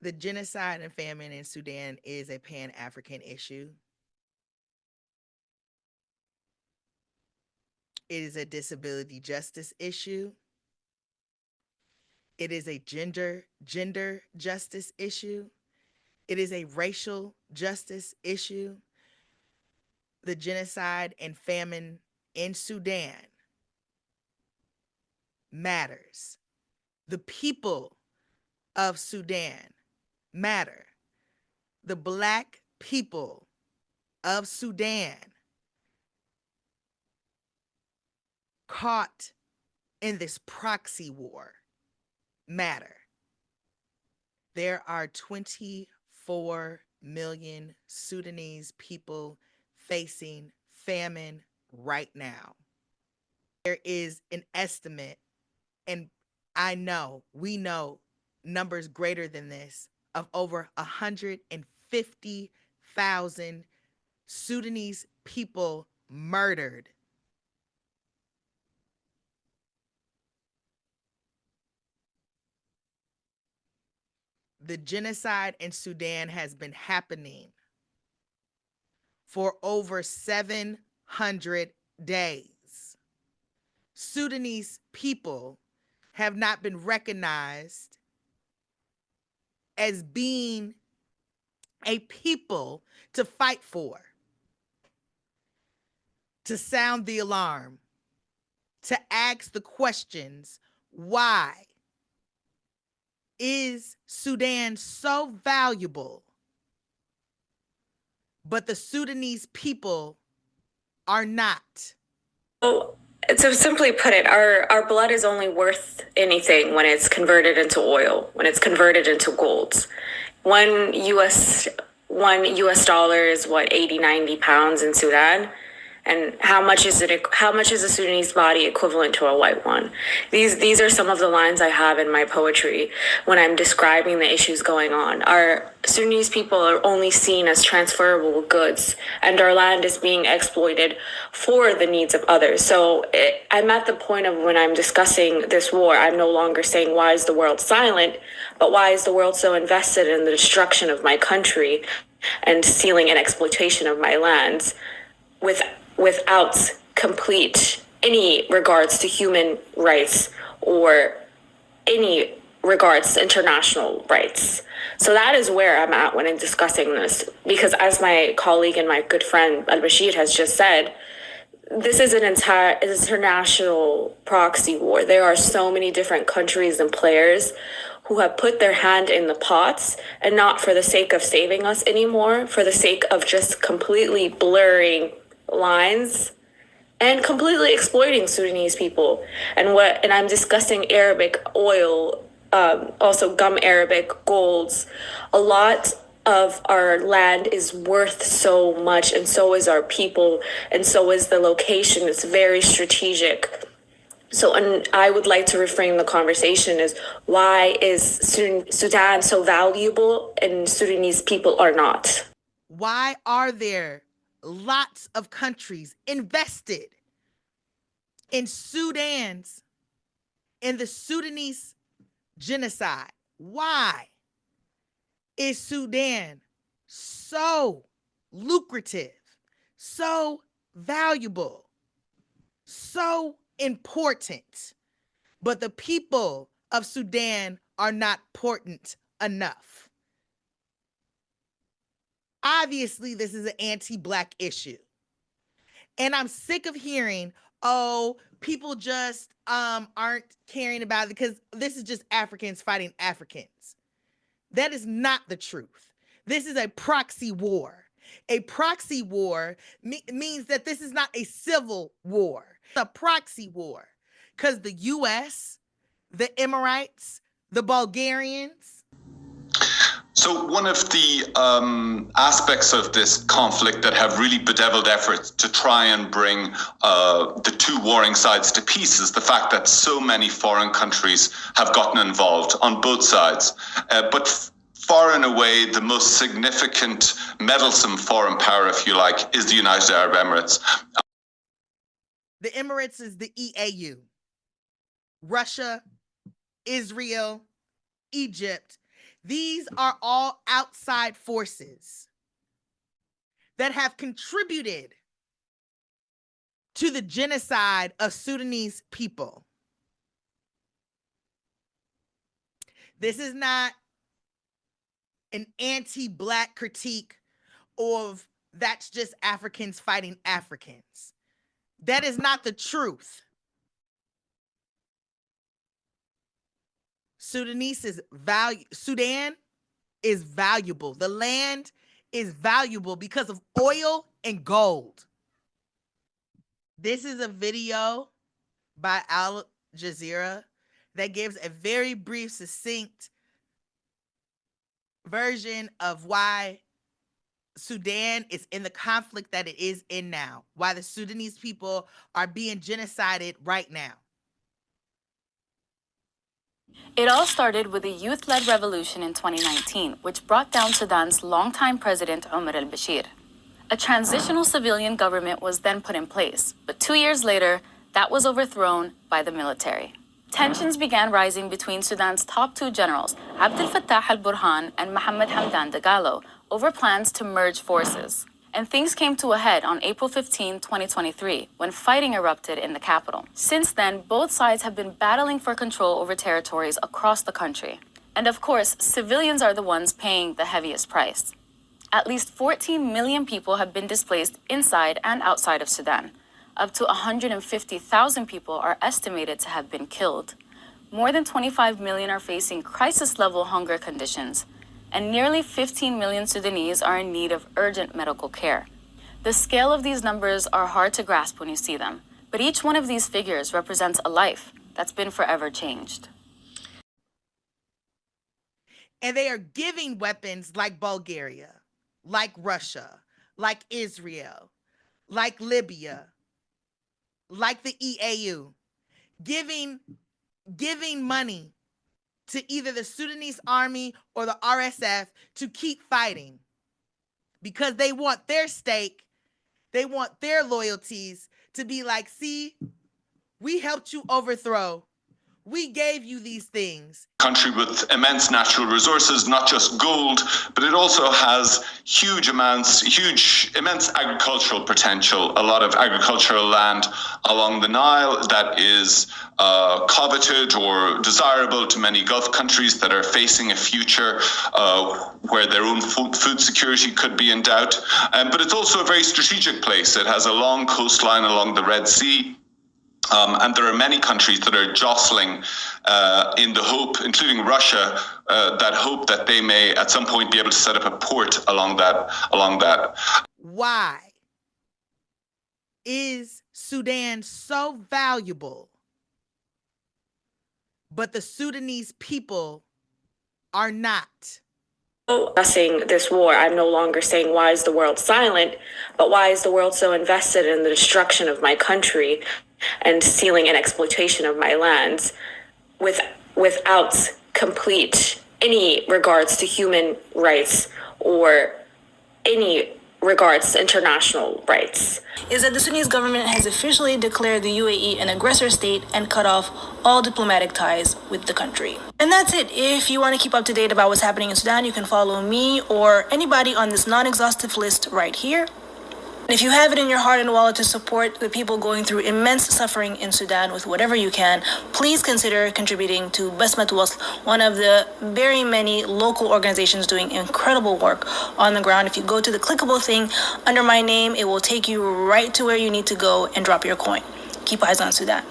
The genocide and famine in Sudan is a Pan-African issue. It is a disability justice issue. It is a gender justice issue. It is a racial justice issue. The genocide and famine in Sudan matters. The people of Sudan matter. The Black people of Sudan caught in this proxy war matter. There are 24 million Sudanese people facing famine right now. There is an estimate, and we know numbers greater than this, of over 150,000 Sudanese people murdered. The genocide in Sudan has been happening for over 700 days. Sudanese people have not been recognized as being a people to fight for, to sound the alarm, to ask the questions, why is Sudan so valuable, but the Sudanese people are not? So, to simply put it, our blood is only worth anything when it's converted into oil, when it's converted into gold. One US one US dollar is what, 80, 90 pounds in Sudan. And how much is it? How much is a Sudanese body equivalent to a white one? These are some of the lines I have in my poetry when I'm describing the issues going on. Our Sudanese people are only seen as transferable goods, and our land is being exploited for the needs of others. So I'm at the point of when I'm discussing this war, I'm no longer saying why is the world silent, but why is the world so invested in the destruction of my country and stealing and exploitation of my lands without complete any regards to human rights or any regards to international rights. So that is where I'm at when I'm discussing this, because as my colleague and my good friend Al-Bashir has just said, this is an entire international proxy war. There are so many different countries and players who have put their hand in the pots, and not for the sake of saving us anymore, for the sake of just completely blurring lines and completely exploiting Sudanese people. And I'm discussing Arabic oil, also gum Arabic, golds. A lot of our land is worth so much, and so is our people, and so is the location. It's very strategic. So, and I would like to reframe the conversation is, why is Sudan so valuable and Sudanese people are not? Why are there lots of countries invested in the Sudanese genocide? Why is Sudan so lucrative, so valuable, so important, but the people of Sudan are not important enough? Obviously, this is an anti-Black issue. And I'm sick of hearing, oh, people just aren't caring about it because this is just Africans fighting Africans. That is not the truth. This is a proxy war. A proxy war means that this is not a civil war. It's a proxy war because the US, the Emirates, the Bulgarians. So one of the aspects of this conflict that have really bedeviled efforts to try and bring the two warring sides to peace is the fact that so many foreign countries have gotten involved on both sides. But far and away, the most significant meddlesome foreign power, if you like, is the United Arab Emirates. The Emirates is the EAU. Russia, Israel, Egypt. These are all outside forces that have contributed to the genocide of Sudanese people. This is not an anti-Black critique of that's just Africans fighting Africans. That is not the truth. Sudan is valuable. The land is valuable because of oil and gold. This is a video by Al Jazeera that gives a very brief, succinct version of why Sudan is in the conflict that it is in now, why the Sudanese people are being genocided right now. It all started with a youth-led revolution in 2019, which brought down Sudan's longtime president Omar al-Bashir. A transitional civilian government was then put in place, but 2 years later, that was overthrown by the military. Tensions began rising between Sudan's top two generals, Abdel Fattah al-Burhan and Mohammed Hamdan Dagalo, over plans to merge forces. And things came to a head on April 15, 2023, when fighting erupted in the capital. Since then, both sides have been battling for control over territories across the country. And of course, civilians are the ones paying the heaviest price. At least 14 million people have been displaced inside and outside of Sudan. Up to 150,000 people are estimated to have been killed. More than 25 million are facing crisis-level hunger conditions, and nearly 15 million Sudanese are in need of urgent medical care. The scale of these numbers are hard to grasp when you see them, but each one of these figures represents a life that's been forever changed. And they are giving weapons like Bulgaria, like Russia, like Israel, like Libya, like the EAU, giving money to either the Sudanese army or the RSF to keep fighting because they want their stake, they want their loyalties to be like, see, we helped you overthrow. We gave you these things. Country with immense natural resources, not just gold, but it also has immense agricultural potential. A lot of agricultural land along the Nile that is coveted or desirable to many Gulf countries that are facing a future where their own food security could be in doubt. But it's also a very strategic place. It has a long coastline along the Red Sea. And there are many countries that are jostling in the hope, including Russia, that hope that they may at some point be able to set up a port along that. Why is Sudan so valuable, but the Sudanese people are not? Discussing this war, I'm no longer saying why is the world silent, but why is the world so invested in the destruction of my country and stealing and exploitation of my lands without complete any regards to human rights or any regards to international rights. Is that the Sudanese government has officially declared the UAE an aggressor state and cut off all diplomatic ties with the country. And that's it. If you want to keep up to date about what's happening in Sudan, you can follow me or anybody on this non-exhaustive list right here. If you have it in your heart and wallet to support the people going through immense suffering in Sudan with whatever you can, please consider contributing to Basmat Wasl, one of the very many local organizations doing incredible work on the ground. If you go to the clickable thing under my name, it will take you right to where you need to go and drop your coin. Keep eyes on Sudan.